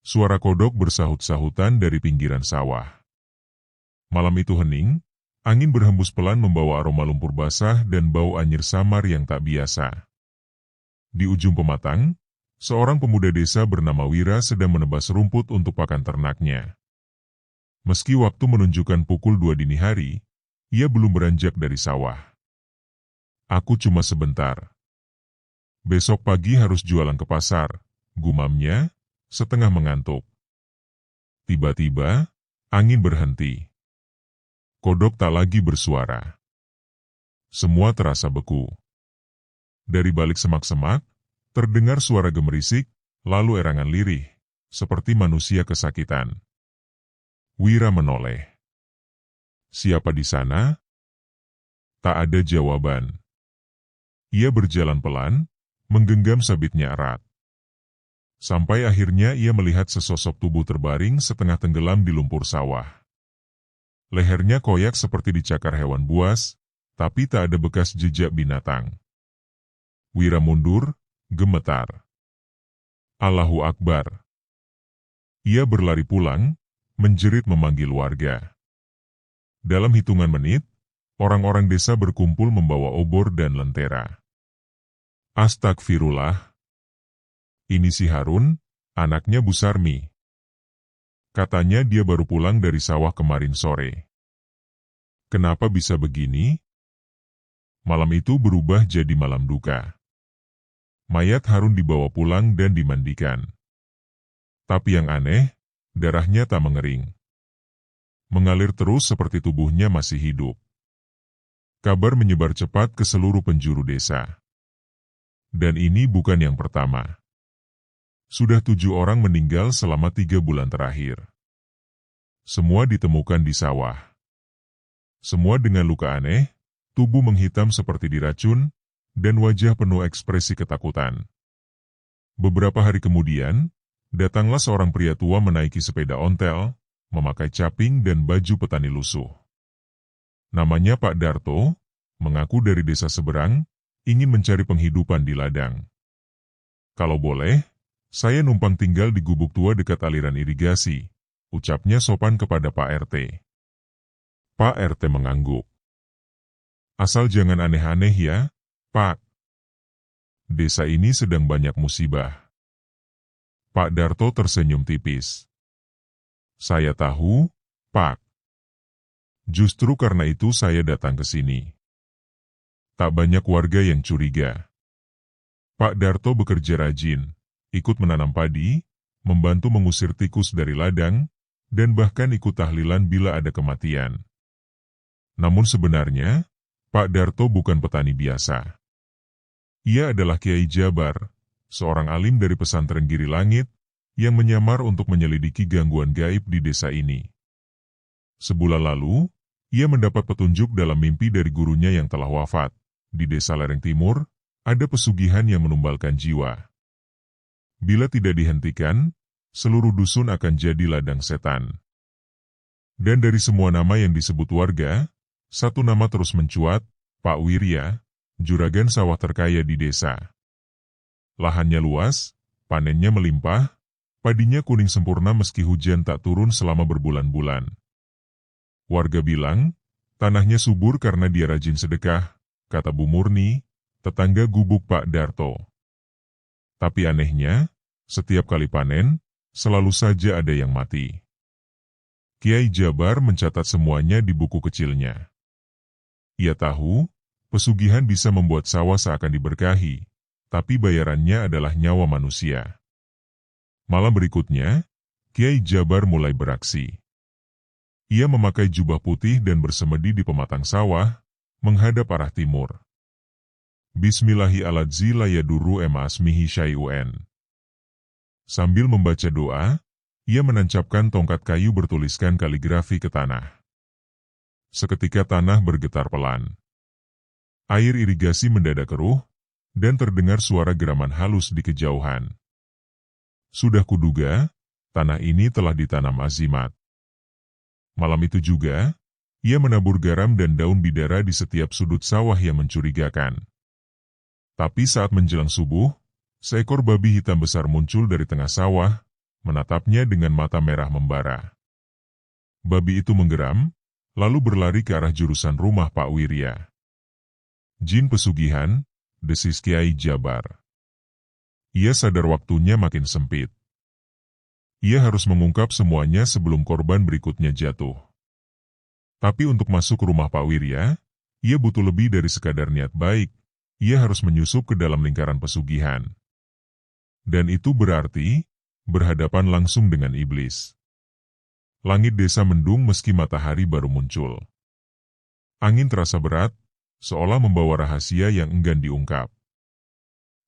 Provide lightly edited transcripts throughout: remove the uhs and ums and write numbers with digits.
Suara kodok bersahut-sahutan dari pinggiran sawah. Malam itu hening, angin berhembus pelan membawa aroma lumpur basah dan bau anyir samar yang tak biasa. Di ujung pematang, seorang pemuda desa bernama Wira sedang menebas rumput untuk pakan ternaknya. Meski waktu menunjukkan pukul 2 dini hari, ia belum beranjak dari sawah. "Aku cuma sebentar. Besok pagi harus jualan ke pasar," gumamnya, setengah mengantuk. Tiba-tiba, angin berhenti. Kodok tak lagi bersuara. Semua terasa beku. Dari balik semak-semak, terdengar suara gemerisik, lalu erangan lirih, seperti manusia kesakitan. Wira menoleh. "Siapa di sana?" Tak ada jawaban. Ia berjalan pelan, menggenggam sabitnya erat. Sampai akhirnya ia melihat sesosok tubuh terbaring setengah tenggelam di lumpur sawah. Lehernya koyak seperti dicakar hewan buas, tapi tak ada bekas jejak binatang. Wira mundur, gemetar. Allahu Akbar. Ia berlari pulang, menjerit memanggil warga. Dalam hitungan menit, orang-orang desa berkumpul membawa obor dan lentera. "Astagfirullah. Ini si Harun, anaknya Bu Sarmi. Katanya dia baru pulang dari sawah kemarin sore. Kenapa bisa begini?" Malam itu berubah jadi malam duka. Mayat Harun dibawa pulang dan dimandikan. Tapi yang aneh, darahnya tak mengering. Mengalir terus seperti tubuhnya masih hidup. Kabar menyebar cepat ke seluruh penjuru desa. Dan ini bukan yang pertama. Sudah 7 orang meninggal selama 3 bulan terakhir. Semua ditemukan di sawah. Semua dengan luka aneh, tubuh menghitam seperti diracun, dan wajah penuh ekspresi ketakutan. Beberapa hari kemudian, datanglah seorang pria tua menaiki sepeda ontel, memakai caping dan baju petani lusuh. Namanya Pak Darto, mengaku dari desa seberang, ingin mencari penghidupan di ladang. "Kalau boleh, saya numpang tinggal di gubuk tua dekat aliran irigasi," ucapnya sopan kepada Pak RT. Pak RT mengangguk. "Asal jangan aneh-aneh ya, Pak. Desa ini sedang banyak musibah." Pak Darto tersenyum tipis. "Saya tahu, Pak. Justru karena itu saya datang ke sini." Tak banyak warga yang curiga. Pak Darto bekerja rajin, ikut menanam padi, membantu mengusir tikus dari ladang, dan bahkan ikut tahlilan bila ada kematian. Namun sebenarnya, Pak Darto bukan petani biasa. Ia adalah Kiai Jabar, seorang alim dari pesantren Giri Langit, yang menyamar untuk menyelidiki gangguan gaib di desa ini. Sebulan lalu, ia mendapat petunjuk dalam mimpi dari gurunya yang telah wafat. Di desa lereng timur, ada pesugihan yang menumbalkan jiwa. Bila tidak dihentikan, seluruh dusun akan jadi ladang setan. Dan dari semua nama yang disebut warga, satu nama terus mencuat, Pak Wirya, juragan sawah terkaya di desa. Lahannya luas, panennya melimpah, padinya kuning sempurna meski hujan tak turun selama berbulan-bulan. Warga bilang, tanahnya subur karena dia rajin sedekah, kata Bu Murni, tetangga gubuk Pak Darto. Tapi anehnya, setiap kali panen, selalu saja ada yang mati. Kiai Jabar mencatat semuanya di buku kecilnya. Ia tahu, pesugihan bisa membuat sawah seakan diberkahi, tapi bayarannya adalah nyawa manusia. Malam berikutnya, Kiai Jabar mulai beraksi. Ia memakai jubah putih dan bersemedi di pematang sawah, menghadap arah timur. Bismillahi la yadurru ma asmihi syai'un. Sambil membaca doa, ia menancapkan tongkat kayu bertuliskan kaligrafi ke tanah. Seketika tanah bergetar pelan. Air irigasi mendadak keruh, dan terdengar suara geraman halus di kejauhan. Sudah kuduga, tanah ini telah ditanam azimat. Malam itu juga, ia menabur garam dan daun bidara di setiap sudut sawah yang mencurigakan. Tapi saat menjelang subuh, seekor babi hitam besar muncul dari tengah sawah, menatapnya dengan mata merah membara. Babi itu menggeram, lalu berlari ke arah jurusan rumah Pak Wirya. "Jin pesugihan," desis Kiai Jabar. Ia sadar waktunya makin sempit. Ia harus mengungkap semuanya sebelum korban berikutnya jatuh. Tapi untuk masuk ke rumah Pak Wirya, ia butuh lebih dari sekadar niat baik. Ia harus menyusup ke dalam lingkaran pesugihan. Dan itu berarti berhadapan langsung dengan iblis. Langit desa mendung meski matahari baru muncul. Angin terasa berat, seolah membawa rahasia yang enggan diungkap.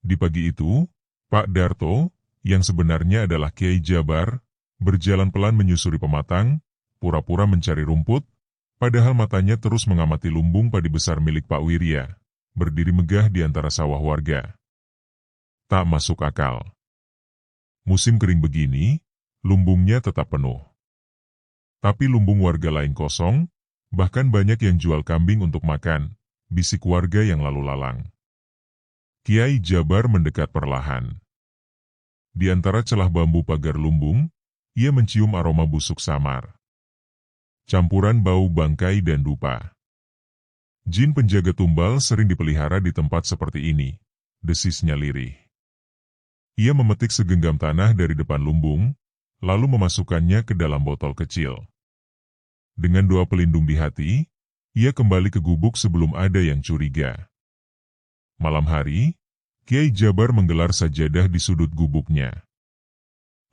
Di pagi itu, Pak Darto, yang sebenarnya adalah Kiai Jabar, berjalan pelan menyusuri pematang, pura-pura mencari rumput, padahal matanya terus mengamati lumbung padi besar milik Pak Wirya, berdiri megah di antara sawah warga. Tak masuk akal. Musim kering begini, lumbungnya tetap penuh. Tapi lumbung warga lain kosong, bahkan banyak yang jual kambing untuk makan, bisik warga yang lalu lalang. Kiai Jabar mendekat perlahan. Di antara celah bambu pagar lumbung, ia mencium aroma busuk samar. Campuran bau bangkai dan dupa. Jin penjaga tumbal sering dipelihara di tempat seperti ini, desisnya lirih. Ia memetik segenggam tanah dari depan lumbung, lalu memasukkannya ke dalam botol kecil. Dengan doa pelindung di hati, ia kembali ke gubuk sebelum ada yang curiga. Malam hari, Kiai Jabar menggelar sajadah di sudut gubuknya.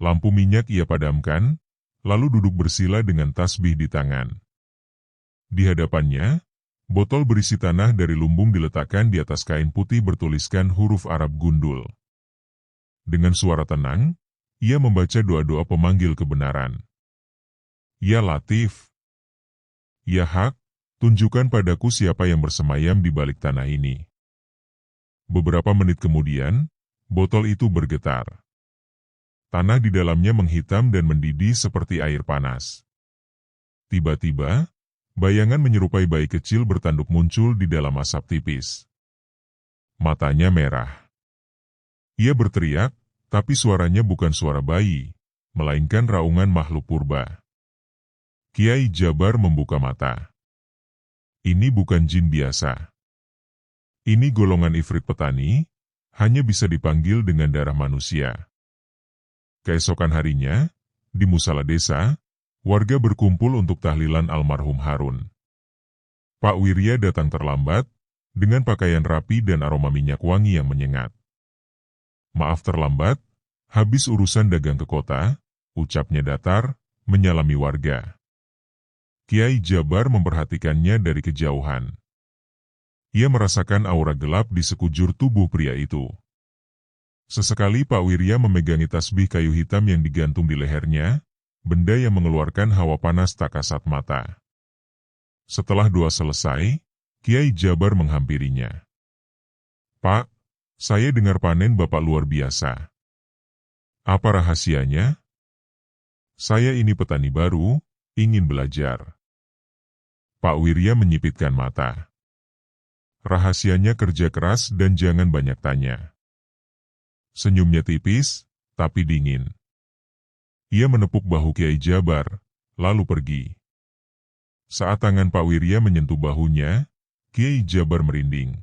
Lampu minyak ia padamkan, lalu duduk bersila dengan tasbih di tangan. Di hadapannya, botol berisi tanah dari lumbung diletakkan di atas kain putih bertuliskan huruf Arab gundul. Dengan suara tenang, ia membaca doa-doa pemanggil kebenaran. Ya Latif, Ya Hak, tunjukkan padaku siapa yang bersemayam di balik tanah ini. Beberapa menit kemudian, botol itu bergetar. Tanah di dalamnya menghitam dan mendidih seperti air panas. Tiba-tiba, bayangan menyerupai bayi kecil bertanduk muncul di dalam asap tipis. Matanya merah. Ia berteriak, tapi suaranya bukan suara bayi, melainkan raungan makhluk purba. Kiai Jabar membuka mata. Ini bukan jin biasa. Ini golongan ifrit petani, hanya bisa dipanggil dengan darah manusia. Keesokan harinya, di musala desa, warga berkumpul untuk tahlilan almarhum Harun. Pak Wirya datang terlambat, dengan pakaian rapi dan aroma minyak wangi yang menyengat. Maaf terlambat, habis urusan dagang ke kota, ucapnya datar, menyalami warga. Kiai Jabar memperhatikannya dari kejauhan. Ia merasakan aura gelap di sekujur tubuh pria itu. Sesekali Pak Wirya memegangi tasbih kayu hitam yang digantung di lehernya, benda yang mengeluarkan hawa panas tak kasat mata. Setelah doa selesai, Kiai Jabar menghampirinya. Pak, saya dengar panen Bapak luar biasa. Apa rahasianya? Saya ini petani baru, ingin belajar. Pak Wirya menyipitkan mata. Rahasianya kerja keras dan jangan banyak tanya. Senyumnya tipis, tapi dingin. Ia menepuk bahu Kiai Jabar, lalu pergi. Saat tangan Pak Wirya menyentuh bahunya, Kiai Jabar merinding.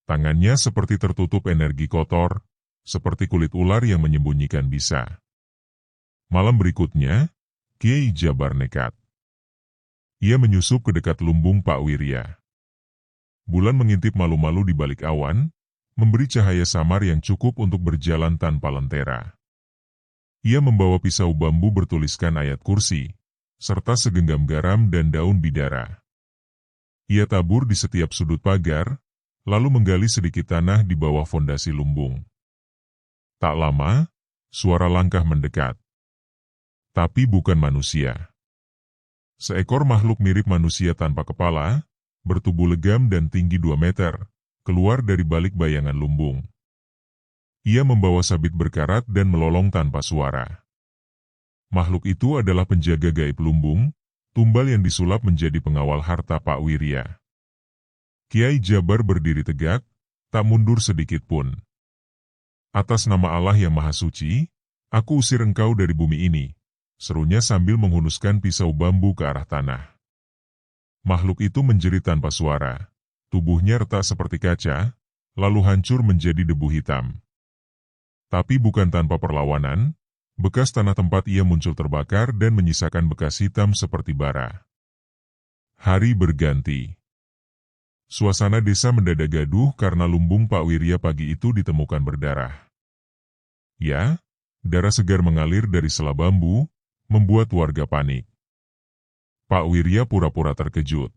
Tangannya seperti tertutup energi kotor, seperti kulit ular yang menyembunyikan bisa. Malam berikutnya, Kiai Jabar nekat. Ia menyusup ke dekat lumbung Pak Wirya. Bulan mengintip malu-malu di balik awan, memberi cahaya samar yang cukup untuk berjalan tanpa lentera. Ia membawa pisau bambu bertuliskan ayat kursi, serta segenggam garam dan daun bidara. Ia tabur di setiap sudut pagar, lalu menggali sedikit tanah di bawah fondasi lumbung. Tak lama, suara langkah mendekat. Tapi bukan manusia. Seekor makhluk mirip manusia tanpa kepala, bertubuh legam dan tinggi 2 meter, keluar dari balik bayangan lumbung. Ia membawa sabit berkarat dan melolong tanpa suara. Makhluk itu adalah penjaga gaib lumbung, tumbal yang disulap menjadi pengawal harta Pak Wirya. Kiai Jabar berdiri tegak, tak mundur sedikit pun. Atas nama Allah yang Maha Suci, Aku usir engkau dari bumi ini, serunya sambil menghunuskan pisau bambu ke arah tanah. Makhluk itu menjerit tanpa suara. Tubuhnya retak seperti kaca, lalu hancur menjadi debu hitam. Tapi bukan tanpa perlawanan, bekas tanah tempat ia muncul terbakar dan menyisakan bekas hitam seperti bara. Hari berganti. Suasana desa mendadak gaduh karena lumbung Pak Wirya pagi itu ditemukan berdarah. Ya, darah segar mengalir dari sela bambu, membuat warga panik. Pak Wirya pura-pura terkejut.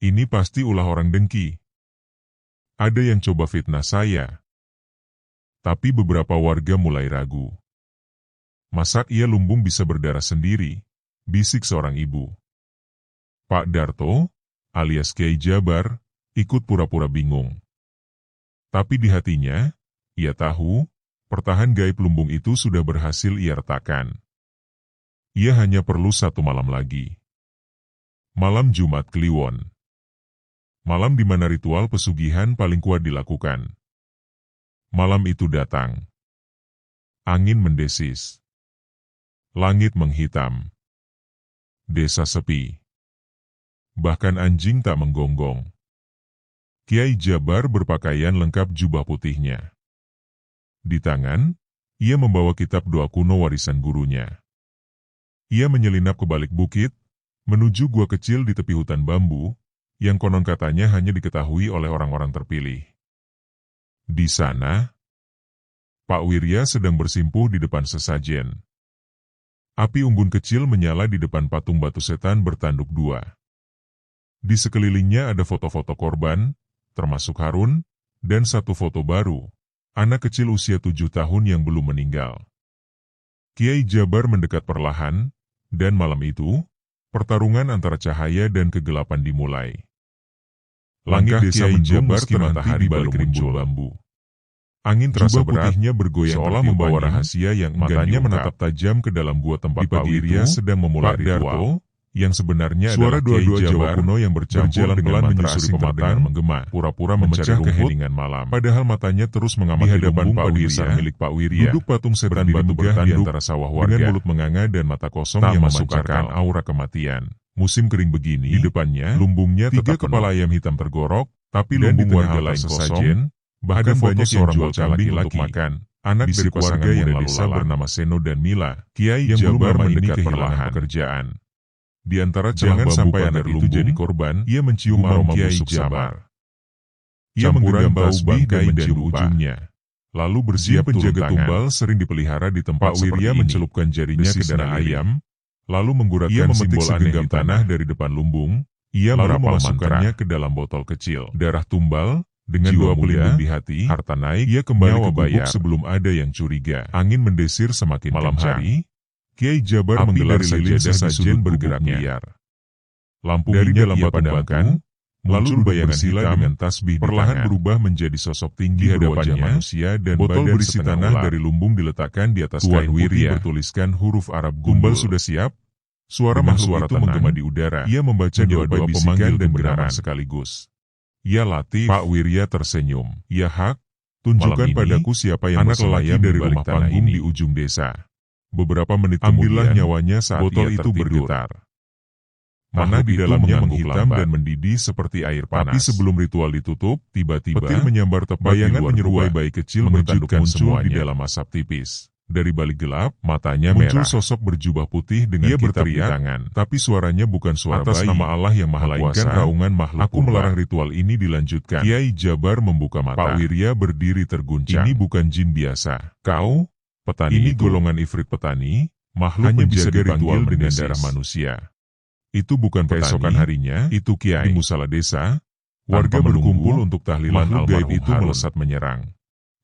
Ini pasti ulah orang dengki. Ada yang coba fitnah saya. Tapi beberapa warga mulai ragu. Masa ia lumbung bisa berdarah sendiri? Bisik seorang ibu. Pak Darto, alias Kiai Jabar, ikut pura-pura bingung. Tapi di hatinya, ia tahu, pertahan gaib lumbung itu sudah berhasil ia retakkan. Ia hanya perlu 1 malam lagi. Malam Jumat Kliwon. Malam di mana ritual pesugihan paling kuat dilakukan. Malam itu datang. Angin mendesis. Langit menghitam. Desa sepi. Bahkan anjing tak menggonggong. Kiai Jabar berpakaian lengkap jubah putihnya. Di tangan, ia membawa kitab doa kuno warisan gurunya. Ia menyelinap ke balik bukit, menuju gua kecil di tepi hutan bambu, yang konon katanya hanya diketahui oleh orang-orang terpilih. Di sana, Pak Wirya sedang bersimpuh di depan sesajen. Api unggun kecil menyala di depan patung batu setan bertanduk 2. Di sekelilingnya ada foto-foto korban, termasuk Harun, dan 1 foto baru, anak kecil usia 7 tahun yang belum meninggal. Kiai Jabar mendekat perlahan, dan malam itu, pertarungan antara cahaya dan kegelapan dimulai. Langit desa menjabar matahari balik rimbun bambu. Angin terasa berat, bergoyang seolah membawa rahasia yang matanya menatap tajam ke dalam gua tempat Pak Wirya sedang memulai ritual, yang sebenarnya suara doa-doa Jawa kuno yang berjalan pelan menyusuri pematang menggema, pura-pura memecah keheningan malam. Padahal matanya terus mengamati hadapan Pak Wirya, milik Pak Wirya, duduk patung setan batu bertanduk di antara sawah warga, dengan mulut menganga dan mata kosong yang memancarkan aura kematian. Musim kering begini, di depannya, lumbungnya 3 kepala ayam hitam tergorok, tapi lumbung warga lain kosong, bahkan banyak yang jual kambing untuk makan. Anak dari keluarga yang lalu bernama Seno dan Mila, Kiai Jabar mendekat perlahan pekerjaan. Di antara jangan sampai anak itu jadi korban, ia mencium aroma busuk samar. Ia menggenggam tasbih dan mencium ujungnya. Lalu bersiap penjaga tumbal sering dipelihara di tempat Wirya mencelupkan jarinya ke darah ayam, lalu menggunakan simbol segenggam tanah dari depan lumbung, ia lalu memasukkannya ke dalam botol kecil. Darah tumbal, dengan doa pelindung di hati, harta naik, ia kembali ke bubuk sebelum ada yang curiga. Angin mendesir semakin malam hari, Kiai Jabar menggelar sajadah sajen bergerak liar. Lampu dari dalam patung batu, lalu bayangan hitam dengan tasbih perlahan berubah menjadi sosok tinggi hadapannya manusia dan botol berisi tanah dari lumbung diletakkan di atas kain putih bertuliskan huruf Arab Gumbal sudah siap. Suara makhluk itu menggema di udara. Ia membaca doa-doa pemanggil dan beramar sekaligus. Ya Latif. Pak Wirya tersenyum. Ya Hak, tunjukkan padaku siapa yang anak lelaki dari rumah panggung di ujung desa. Beberapa menit kemudian nyawanya saat botol itu bergetar. Mana di dalamnya menghitam dan mendidih seperti air panas. Tapi sebelum ritual ditutup, tiba-tiba petir menyambar tepat bayangan menyerupai bayi kecil menakjubkan muncul di dalam asap tipis. Dari balik gelap, matanya muncul merah. Sosok berjubah putih dengan kitab di tangan. Tapi suaranya bukan suara atas bayi. Nama Allah yang Maha Kuasa, raungan makhluk. Aku melarang ritual ini dilanjutkan. Kiai Jabar membuka mata. Pak Wirya berdiri terguncang. Ini bukan jin biasa. Kau? Petani ini golongan ifrit petani, makhluk hanya bisa dipanggil dengan darah manusia. Itu bukan keesokan harinya, itu Kiai di musala desa, warga berkumpul untuk tahlilan al-gaib itu melesat menyerang.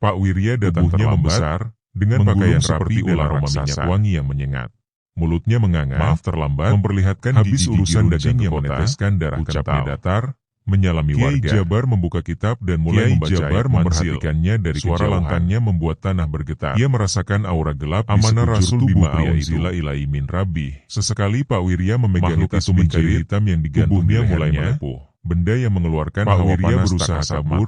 Pak Wirya datangnya membesar, dengan pakaian seperti ular aroma minyak wangi yang menyengat. Mulutnya menganga, maaf terlambat, memperlihatkan habis urusan dagang yang meneteskan darah kental. Datar, menyalami warga. Kiai Jabar membuka kitab dan mulai membaca ayat memperhatikannya dari suara lantangnya membuat tanah bergetar. Ia merasakan aura gelap amanah Rasul Bima Aunzila Ilai min Rabbi. Sesekali Pak Wirya memegang itu menjadi hitam yang digantungnya mulai melepuh. Benda yang mengeluarkan hawa panas berusaha kabur,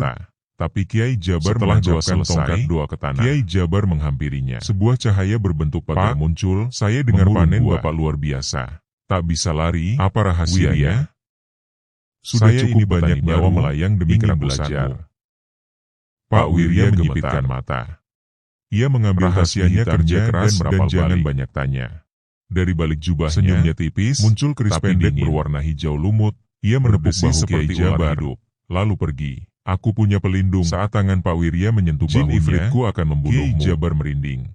Tapi Kiai Jabar menancapkan tongkat doa ke tanah. Kiai Jabar menghampirinya. Sebuah cahaya berbentuk pagar muncul. Saya dengar panen Bapak luar biasa. Tak bisa lari. Apa rahasianya? Sudah saya cukup banyak nyawa melayang demi belajar. Pak Wirya menyipitkan mata. Ia mengambil rahasianya kerja keras dan jangan banyak tanya. Dari balik jubahnya, senyumnya tipis, muncul keris pendek berwarna hijau lumut. Ia menepuk bahu seperti Jabar, lalu pergi. Aku punya pelindung. Saat tangan Pak Wirya menyentuh bahunya, jin ifritku akan membunuhmu. Kiai Jabar merinding.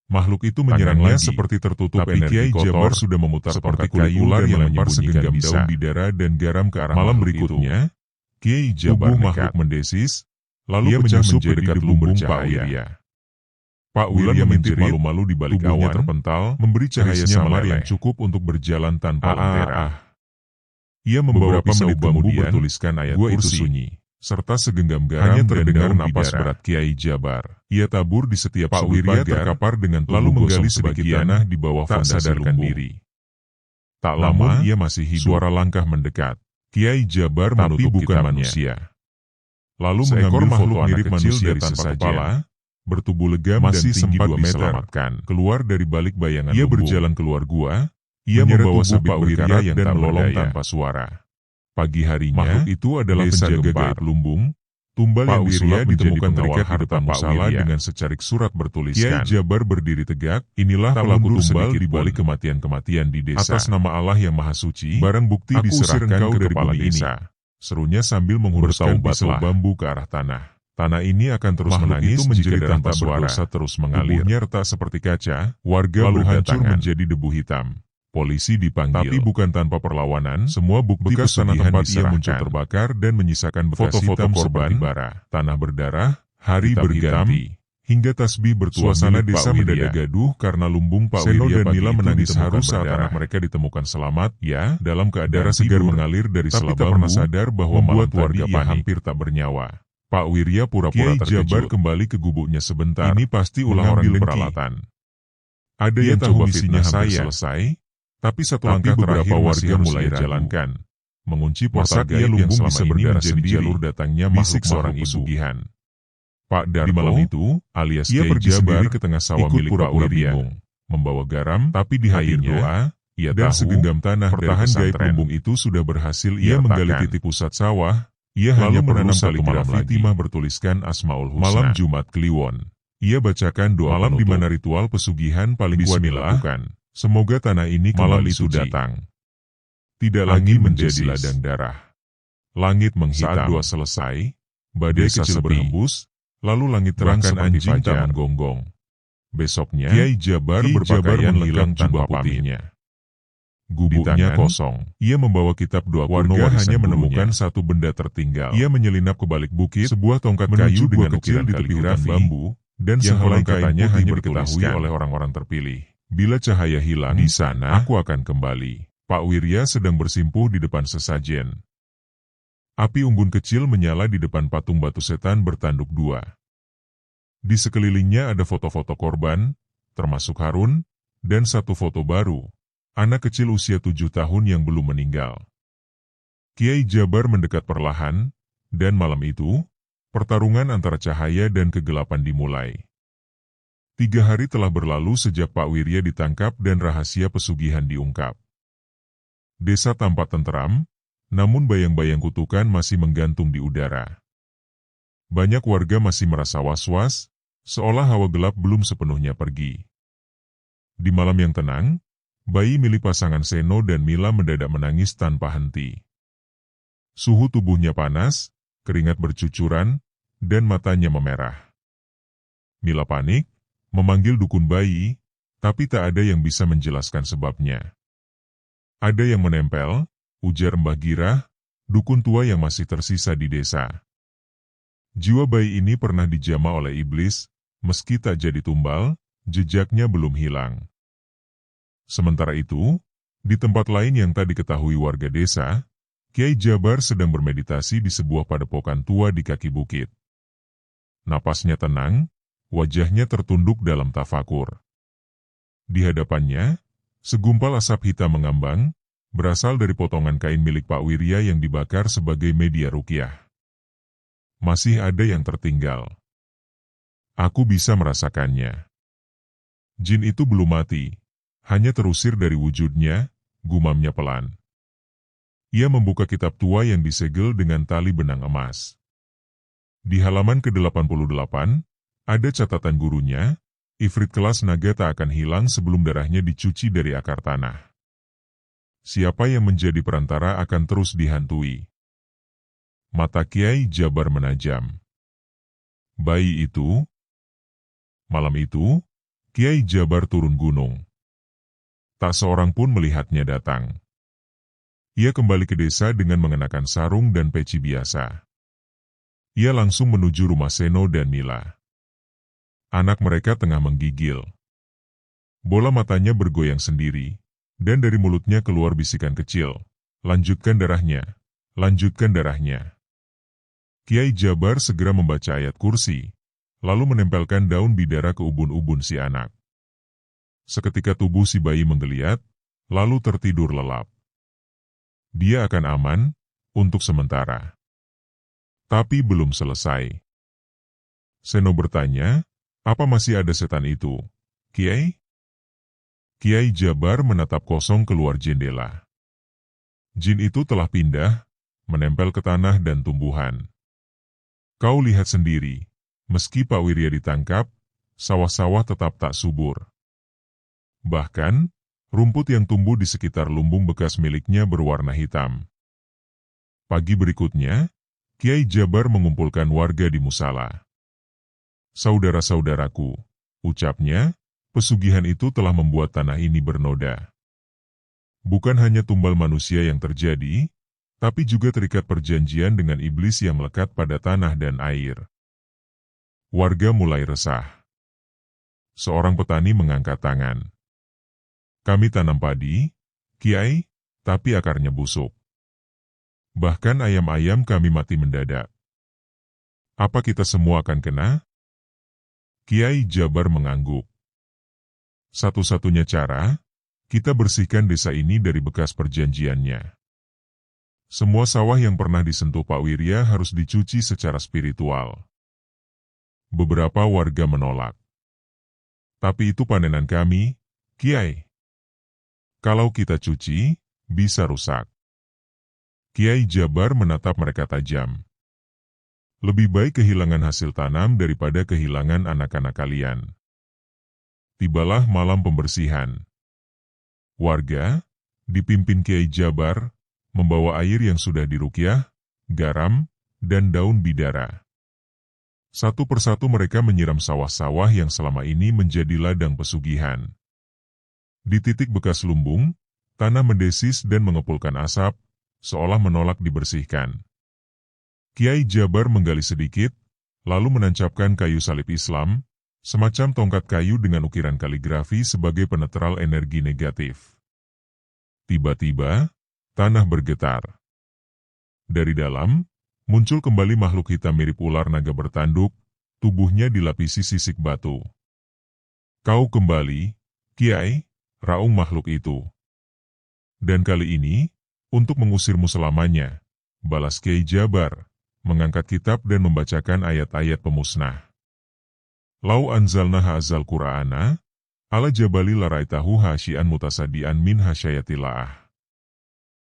Makhluk itu menyerangnya seperti tertutup energi kotor. Jabar sudah memutar seperti kulit ular yang melempar segenggam daun bidara dan garam ke arah malam berikutnya. Kiai Jabar makhluk mendesis, lalu pecah menjadi dekat lumbung Pak Wirya. Pak Wirya menjerit malu-malu di balik awan terpental, memberi cahaya samar yang cukup untuk berjalan tanpa lentera. Ia membawa pisau bambu bertuliskan ayat kursi, serta segenggam garam. Hanya terdengar napas berat Kiai Jabar. Ia tabur di setiap Pak Wirya terkapar dengan lalu menggali sedikit tanah di bawah fondasi lumbung. Tak lama ia masih hidup. Suara langkah mendekat. Kiai Jabar menutup bukan manusia. Lalu mengambil makhluk mirip manusia tanpa kepala, bertubuh legam masih dan tinggi 2 meter. Keluar dari balik bayangan ia lumbung. Berjalan keluar gua. Ia membawa sabit Pak Wirya yang dan melolong tanpa suara. Pagi harinya, makhluk itu adalah penjaga gaib lumbung. Tumbal yang disulap ditemukan terikat di depan musala dengan secarik surat bertuliskan. Kiai Jabar berdiri tegak. Inilah pelaku tumbal di balik kematian-kematian di desa. Atas nama Allah yang Maha Suci, barang bukti diserahkan ke kepala desa. Serunya sambil menghunuskan pisau bambu ke arah tanah. Tanah ini akan terus menangis menjadi tanpa suara. Terus mengalir. Tubuhnya retak seperti kaca. Warga lalu hancur menjadi debu hitam. Polisi dipanggil, tapi bukan tanpa perlawanan. Semua bukti bekas tanah tempat ia muncul terbakar dan menyisakan bekas hitam korban bara. Tanah berdarah, hari berganti, hingga tasbih bertuah. Suasana desa mendadak gaduh karena lumbung Pak Wirya dan Mila menangis haru saat anak mereka ditemukan selamat. Ya, dalam keadaan segar mengalir dari sela bambu, tak pernah sadar bahwa membuat warga hampir tak bernyawa. Pak Wirya pura-pura terkejut. Jabar kembali ke gubuknya sebentar. Ini pasti ulah orang peralatan. Ada yang coba fitnah saya. Selesai. Tapi satu langkah terakhir warga mulai jalankan. Mengunci portal gaib yang selama ini menjadi jalur datangnya makhluk seorang pesugihan. Pak Darto, di malam itu, alias ia pergi sendiri ke tengah sawah milik Pak Wirya, membawa garam, tapi di hatinya doa, ia dan segenggam tanah pertahan gaib lumbung itu sudah berhasil ia menggali titik pusat sawah. Ia hanya menanam kaligrafi timah bertuliskan Asmaul Husna. Malam Jumat Kliwon, ia bacakan doa malam di mana ritual pesugihan paling kuat dilakukan. Semoga tanah ini kembali suci. Datang. Tidak lagi menjadi ladang darah. Langit menghitam. Saat doa selesai, badai kecil berhembus, lalu langit terang seperti fajar menggonggong. Besoknya, Kiai Jabar berpakaian hilang tanpa pamitnya. Gubuknya kosong. Ia membawa kitab doa kuno. Warga hanya menemukan satu benda tertinggal. Ia menyelinap ke balik bukit, sebuah tongkat kayu dengan ukiran di tepi hutan bambu, dan sehelai katanya hanya diketahui oleh orang-orang terpilih. Bila cahaya hilang di sana, aku akan kembali. Pak Wirya sedang bersimpuh di depan sesajen. Api unggun kecil menyala di depan patung batu setan bertanduk 2. Di sekelilingnya ada foto-foto korban, termasuk Harun, dan satu foto baru, anak kecil usia 7 tahun yang belum meninggal. Kiai Jabar mendekat perlahan, dan malam itu, pertarungan antara cahaya dan kegelapan dimulai. 3 hari telah berlalu sejak Pak Wirya ditangkap dan rahasia pesugihan diungkap. Desa tampak tenteram, namun bayang-bayang kutukan masih menggantung di udara. Banyak warga masih merasa was-was, seolah hawa gelap belum sepenuhnya pergi. Di malam yang tenang, bayi milik pasangan Seno dan Mila mendadak menangis tanpa henti. Suhu tubuhnya panas, keringat bercucuran, dan matanya memerah. Mila panik, memanggil dukun bayi, tapi tak ada yang bisa menjelaskan sebabnya. Ada yang menempel, ujar Mbah Girah, dukun tua yang masih tersisa di desa. Jiwa bayi ini pernah dijamah oleh iblis, meski tak jadi tumbal, jejaknya belum hilang. Sementara itu, di tempat lain yang tak diketahui warga desa, Kiai Jabar sedang bermeditasi di sebuah padepokan tua di kaki bukit. Napasnya tenang, wajahnya tertunduk dalam tafakur. Di hadapannya, segumpal asap hitam mengambang, berasal dari potongan kain milik Pak Wirya yang dibakar sebagai media ruqyah. masih ada yang tertinggal. Aku bisa merasakannya. Jin itu belum mati, hanya terusir dari wujudnya, gumamnya pelan. Ia membuka kitab tua yang disegel dengan tali benang emas. Di halaman ke-88, ada catatan gurunya, Ifrit kelas naga tak akan hilang sebelum darahnya dicuci dari akar tanah. Siapa yang menjadi perantara akan terus dihantui. Mata Kiai Jabar menajam. Bayi itu. Malam itu, Kiai Jabar turun gunung. Tak seorang pun melihatnya datang. Ia kembali ke desa dengan mengenakan sarung dan peci biasa. Ia langsung menuju rumah Seno dan Mila. Anak mereka tengah menggigil. Bola matanya bergoyang sendiri, dan dari mulutnya keluar bisikan kecil. Lanjutkan darahnya, lanjutkan darahnya. Kiai Jabar segera membaca ayat kursi, lalu menempelkan daun bidara ke ubun-ubun si anak. Seketika tubuh si bayi menggeliat, lalu tertidur lelap. Dia akan aman, untuk sementara. Tapi belum selesai. Seno bertanya, apa masih ada setan itu, Kiai? Kiai Jabar menatap kosong keluar jendela. Jin itu telah pindah, menempel ke tanah dan tumbuhan. Kau lihat sendiri, meski Pak Wirya ditangkap, sawah-sawah tetap tak subur. Bahkan, rumput yang tumbuh di sekitar lumbung bekas miliknya berwarna hitam. Pagi berikutnya, Kiai Jabar mengumpulkan warga di musala. Saudara-saudaraku, ucapnya, pesugihan itu telah membuat tanah ini bernoda. Bukan hanya tumbal manusia yang terjadi, tapi juga terikat perjanjian dengan iblis yang melekat pada tanah dan air. Warga mulai resah. Seorang petani mengangkat tangan. Kami tanam padi, Kiai, tapi akarnya busuk. Bahkan ayam-ayam kami mati mendadak. Apa kita semua akan kena? Kiai Jabar mengangguk. Satu-satunya cara, kita bersihkan desa ini dari bekas perjanjiannya. Semua sawah yang pernah disentuh Pak Wirya harus dicuci secara spiritual. Beberapa warga menolak. Tapi itu panenan kami, Kiai. Kalau kita cuci, bisa rusak. Kiai Jabar menatap mereka tajam. Lebih baik kehilangan hasil tanam daripada kehilangan anak-anak kalian. Tibalah malam pembersihan. Warga, dipimpin Kiai Jabar, membawa air yang sudah diruqyah, garam, dan daun bidara. Satu persatu mereka menyiram sawah-sawah yang selama ini menjadi ladang pesugihan. Di titik bekas lumbung, tanah mendesis dan mengepulkan asap, seolah menolak dibersihkan. Kiai Jabar menggali sedikit, lalu menancapkan kayu salib Islam, semacam tongkat kayu dengan ukiran kaligrafi sebagai penetral energi negatif. Tiba-tiba, tanah bergetar. Dari dalam, muncul kembali makhluk hitam mirip ular naga bertanduk, tubuhnya dilapisi sisik batu. Kau kembali, Kiai, raung makhluk itu. Dan kali ini, untuk mengusirmu selamanya, balas Kiai Jabar, mengangkat kitab dan membacakan ayat-ayat pemusnah. Lau anzalna ha'azal Qur'ana, ala jabali laraitahu hasyian mutasadian min hasyayatillah.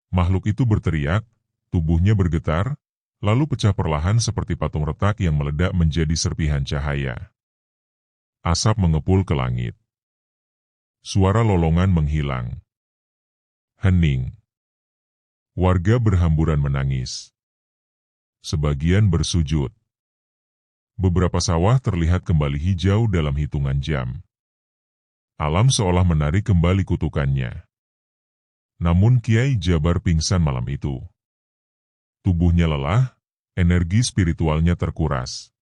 Makhluk itu berteriak, tubuhnya bergetar, lalu pecah perlahan seperti patung retak yang meledak menjadi serpihan cahaya. Asap mengepul ke langit. Suara lolongan menghilang. Hening. Warga berhamburan menangis. Sebagian bersujud. Beberapa sawah terlihat kembali hijau dalam hitungan jam. Alam seolah menarik kembali kutukannya. Namun Kiai Jabar pingsan malam itu. Tubuhnya lelah, energi spiritualnya terkuras.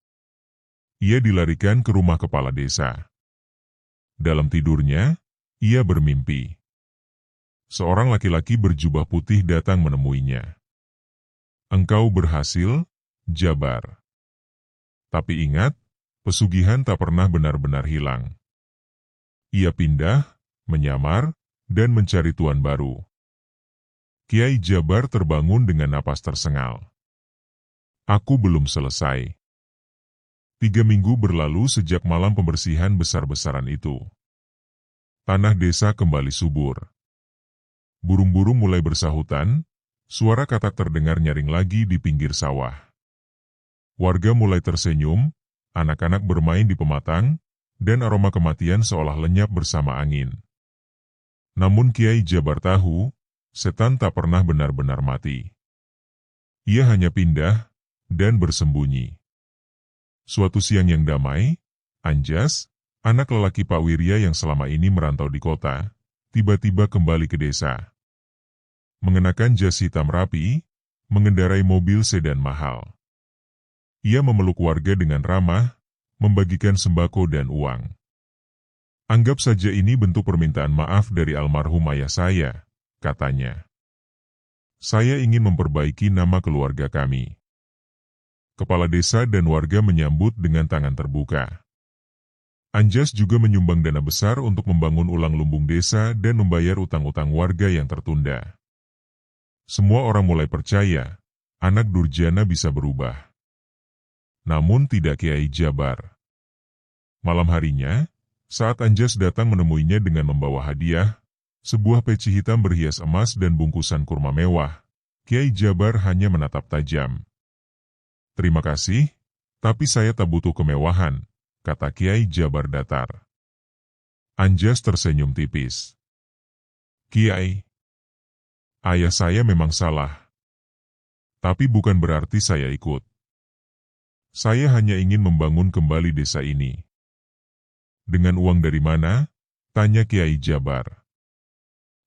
Ia dilarikan ke rumah kepala desa. Dalam tidurnya, ia bermimpi. Seorang laki-laki berjubah putih datang menemuinya. Engkau berhasil, Jabar. Tapi ingat, pesugihan tak pernah benar-benar hilang. Ia pindah, menyamar, dan mencari tuan baru. Kiai Jabar terbangun dengan napas tersengal. Aku belum selesai. 3 minggu berlalu sejak malam pembersihan besar-besaran itu. Tanah desa kembali subur. Burung-burung mulai bersahutan, suara katak terdengar nyaring lagi di pinggir sawah. Warga mulai tersenyum, anak-anak bermain di pematang, dan aroma kematian seolah lenyap bersama angin. Namun Kiai Jabar tahu, setan tak pernah benar-benar mati. Ia hanya pindah dan bersembunyi. Suatu siang yang damai, Anjas, anak lelaki Pak Wirya yang selama ini merantau di kota, tiba-tiba kembali ke desa. Mengenakan jas hitam rapi, mengendarai mobil sedan mahal. Ia memeluk warga dengan ramah, membagikan sembako dan uang. Anggap saja ini bentuk permintaan maaf dari almarhum ayah saya, katanya. Saya ingin memperbaiki nama keluarga kami. Kepala desa dan warga menyambut dengan tangan terbuka. Anjas juga menyumbang dana besar untuk membangun ulang lumbung desa dan membayar utang-utang warga yang tertunda. Semua orang mulai percaya, anak durjana bisa berubah. Namun tidak Kiai Jabar. Malam harinya, saat Anjas datang menemuinya dengan membawa hadiah, sebuah peci hitam berhias emas dan bungkusan kurma mewah, Kiai Jabar hanya menatap tajam. Terima kasih, tapi saya tak butuh kemewahan, kata Kiai Jabar datar. Anjas tersenyum tipis. Kiai, ayah saya memang salah. Tapi bukan berarti saya ikut. Saya hanya ingin membangun kembali desa ini. Dengan uang dari mana? Tanya Kiai Jabar.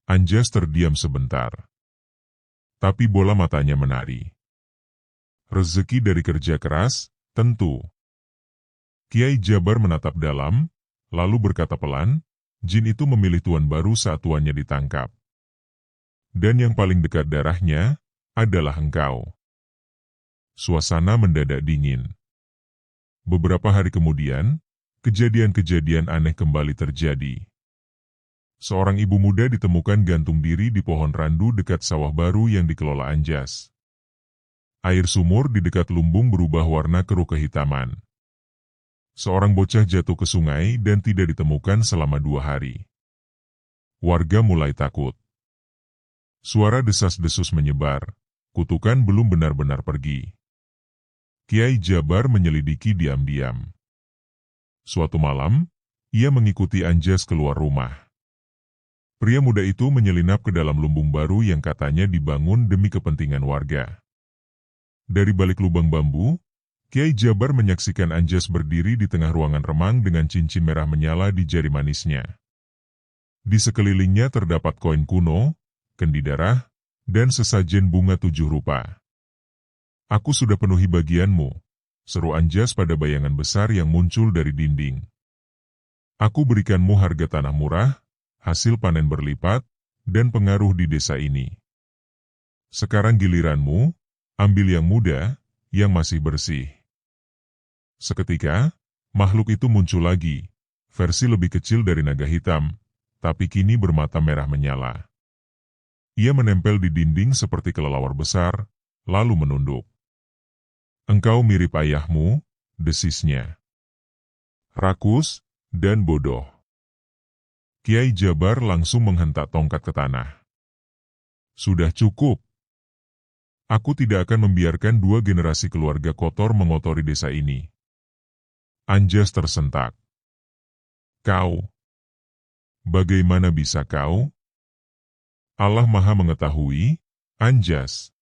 Anjas terdiam sebentar. Tapi bola matanya menari. Rezeki dari kerja keras, tentu. Kiai Jabar menatap dalam, lalu berkata pelan, jin itu memilih tuan baru saat tuannya ditangkap. Dan yang paling dekat darahnya, adalah engkau. Suasana mendadak dingin. Beberapa hari kemudian, kejadian-kejadian aneh kembali terjadi. Seorang ibu muda ditemukan gantung diri di pohon randu dekat sawah baru yang dikelola Anjas. Air sumur di dekat lumbung berubah warna keruh kehitaman. Seorang bocah jatuh ke sungai dan tidak ditemukan selama 2 hari. Warga mulai takut. Suara desas-desus menyebar, kutukan belum benar-benar pergi. Kiai Jabar menyelidiki diam-diam. Suatu malam, ia mengikuti Anjas keluar rumah. Pria muda itu menyelinap ke dalam lumbung baru yang katanya dibangun demi kepentingan warga. Dari balik lubang bambu, Kiai Jabar menyaksikan Anjas berdiri di tengah ruangan remang dengan cincin merah menyala di jari manisnya. Di sekelilingnya terdapat koin kuno, kendi darah, dan sesajen bunga 7 rupa. Aku sudah penuhi bagianmu, seru Anjas pada bayangan besar yang muncul dari dinding. Aku berikanmu harga tanah murah, hasil panen berlipat, dan pengaruh di desa ini. Sekarang giliranmu, ambil yang muda, yang masih bersih. Seketika, makhluk itu muncul lagi, versi lebih kecil dari naga hitam, tapi kini bermata merah menyala. Ia menempel di dinding seperti kelelawar besar, lalu menunduk. Engkau mirip ayahmu, desisnya. Rakus, dan bodoh. Kiai Jabar langsung menghentak tongkat ke tanah. Sudah cukup. Aku tidak akan membiarkan 2 generasi keluarga kotor mengotori desa ini. Anjas tersentak. Kau. Bagaimana bisa kau? Allah Maha mengetahui, Anjas.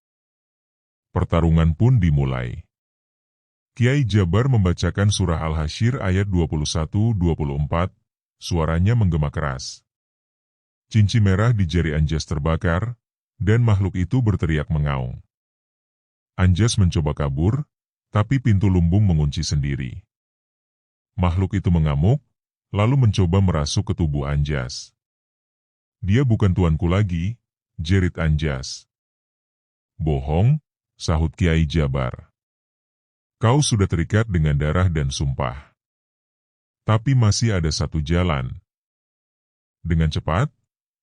Pertarungan pun dimulai. Kiai Jabar membacakan surah Al-Hasyr ayat 21-24, suaranya menggema keras. Cincin merah di jari Anjas terbakar, dan makhluk itu berteriak mengaung. Anjas mencoba kabur, tapi pintu lumbung mengunci sendiri. Makhluk itu mengamuk, lalu mencoba merasuk ke tubuh Anjas. Dia bukan tuanku lagi, jerit Anjas. Bohong, sahut Kiai Jabar. Kau sudah terikat dengan darah dan sumpah. Tapi masih ada satu jalan. Dengan cepat,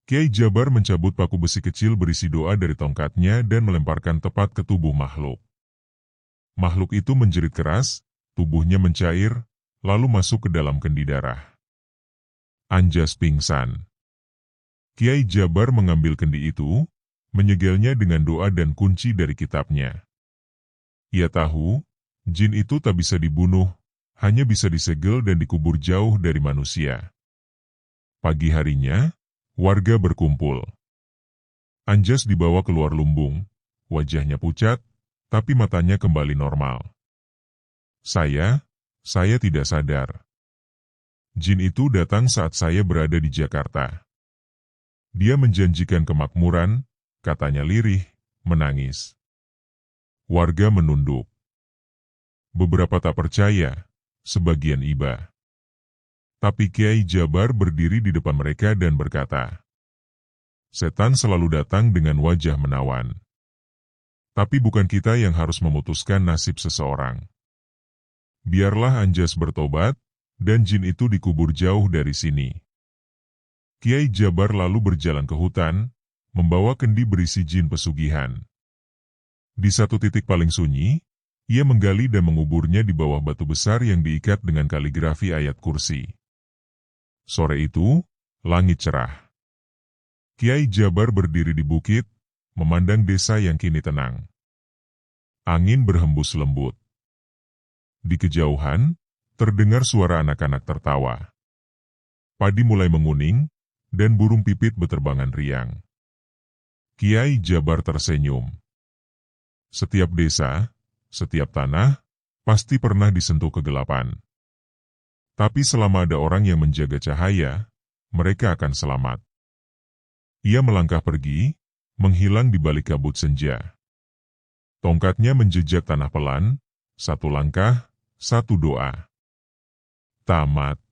Kiai Jabar mencabut paku besi kecil berisi doa dari tongkatnya dan melemparkan tepat ke tubuh makhluk. Makhluk itu menjerit keras, tubuhnya mencair, lalu masuk ke dalam kendi darah. Anjas pingsan. Kiai Jabar mengambil kendi itu, menyegelnya dengan doa dan kunci dari kitabnya. Ia tahu, jin itu tak bisa dibunuh, hanya bisa disegel dan dikubur jauh dari manusia. Pagi harinya, warga berkumpul. Anjas dibawa keluar lumbung, wajahnya pucat, tapi matanya kembali normal. Saya tidak sadar. Jin itu datang saat saya berada di Jakarta. Dia menjanjikan kemakmuran, katanya lirih, menangis. Warga menunduk. Beberapa tak percaya, sebagian iba. Tapi Kiai Jabar berdiri di depan mereka dan berkata, "Setan selalu datang dengan wajah menawan. Tapi bukan kita yang harus memutuskan nasib seseorang. Biarlah Anjas bertobat, dan jin itu dikubur jauh dari sini." Kiai Jabar lalu berjalan ke hutan, membawa kendi berisi jin pesugihan. Di satu titik paling sunyi, ia menggali dan menguburnya di bawah batu besar yang diikat dengan kaligrafi ayat kursi. Sore itu, langit cerah. Kiai Jabar berdiri di bukit, memandang desa yang kini tenang. Angin berhembus lembut. Di kejauhan, terdengar suara anak-anak tertawa. Padi mulai menguning, dan burung pipit beterbangan riang. Kiai Jabar tersenyum. Setiap desa, setiap tanah, pasti pernah disentuh kegelapan. Tapi selama ada orang yang menjaga cahaya, mereka akan selamat. Ia melangkah pergi, menghilang di balik kabut senja. Tongkatnya menjejak tanah pelan, satu langkah, satu doa. Tamat.